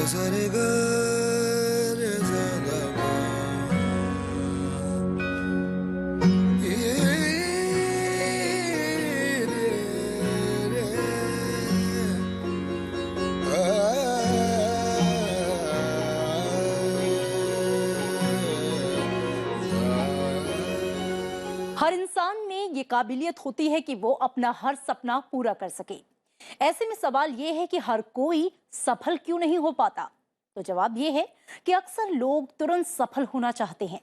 सरे ग रे सा गा मा ये रे रे हर इंसान में ये काबिलियत होती है कि वो अपना हर सपना पूरा कर सके। ऐसे में सवाल ये है कि हर कोई सफल क्यों नहीं हो पाता। तो जवाब ये है कि अक्सर लोग तुरंत सफल होना चाहते हैं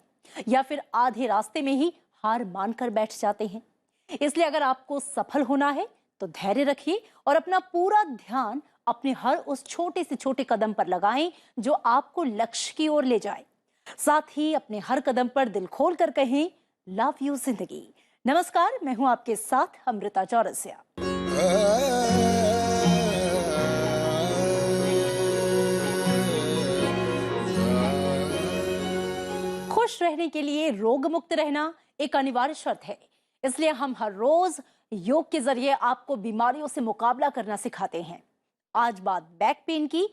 या फिर आधे रास्ते में ही हार मानकर बैठ जाते हैं। इसलिए अगर आपको सफल होना है तो धैर्य रखिए और अपना पूरा ध्यान अपने हर उस छोटे से छोटे कदम पर लगाएं जो आपको लक्ष्य की ओर ले जाए। साथ ही अपने हर कदम पर दिल खोल कर कहें, लव यू जिंदगी। नमस्कार, मैं हूं आपके साथ अमृता चौरसिया। खुश रहने के लिए रोग मुक्त रहना एक अनिवार्य शर्त है। इसलिए हम हर रोज योग के जरिए आपको बीमारियों से मुकाबला करना सिखाते हैं। आज बात बैक पेन की।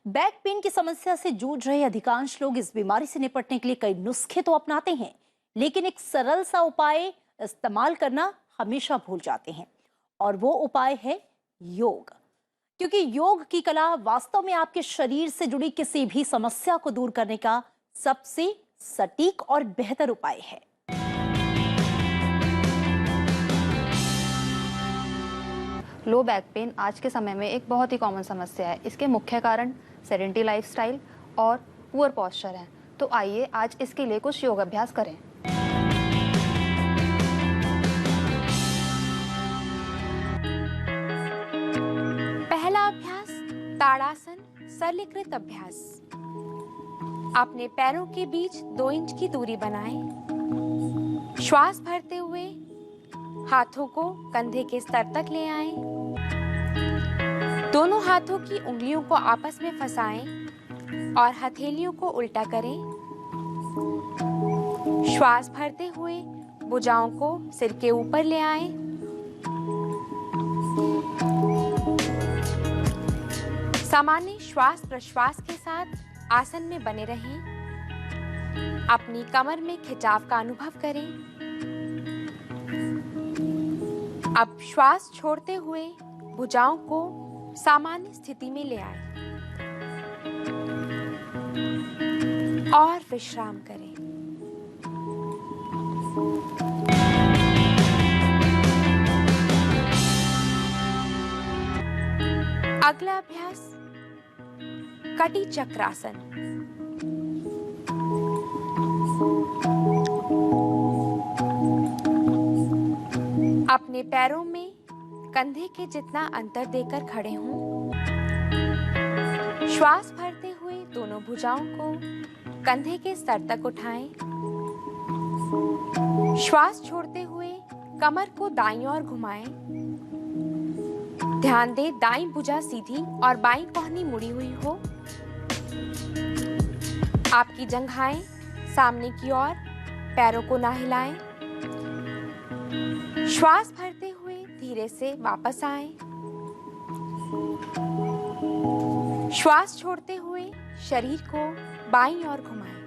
बैक पेन की समस्या से जूझ रहे अधिकांश लोग इस बीमारी से निपटने के लिए कई नुस्खे तो अपनाते हैं, लेकिन एक सरल सा उपाय इस्तेमाल करना हमेशा भूल जाते हैं, और वो उपाय है योग। क्योंकि योग की कला वास्तव में आपके शरीर से जुड़ी किसी भी समस्या को दूर करने का सबसे सटीक और बेहतर उपाय है। लो बैक पेन आज के समय में एक बहुत ही कॉमन समस्या है। इसके मुख्य कारण सेडेंटरी लाइफस्टाइल और पुअर पोस्चर है। तो आइए आज इसके लिए कुछ योग अभ्यास करें। पहला अभ्यास ताड़ासन सरलीकृत अभ्यास। अपने पैरों के बीच 2 इंच की दूरी बनाएं। श्वास भरते हुए हाथों को कंधे के स्तर तक ले आएं। दोनों हाथों की उंगलियों को आपस में फंसाएं और हथेलियों को उल्टा करें। श्वास भरते हुए भुजाओं को सिर के ऊपर ले आएं। सामान्य श्वास प्रश्वास के साथ आसन में बने रहें। अपनी कमर में खिंचाव का अनुभव करें। अब श्वास छोड़ते हुए भुजाओं को सामान्य स्थिति में ले आएं और विश्राम करें। अगला अभ्यास कटी चक्रासन। अपने पैरों में कंधे के जितना अंतर देकर खड़े हों। श्वास भरते हुए दोनों भुजाओं को कंधे के स्तर तक उठाएं। श्वास छोड़ते हुए कमर को दाईं ओर घुमाएं। ध्यान दें दाईं भुजा सीधी और बाईं कोहनी मुड़ी हुई हो। आपकी जंघाएं सामने की ओर, पैरों को ना हिलाएं। श्वास भरते हुए धीरे से वापस आएं। श्वास छोड़ते हुए शरीर को बाईं ओर घुमाएं।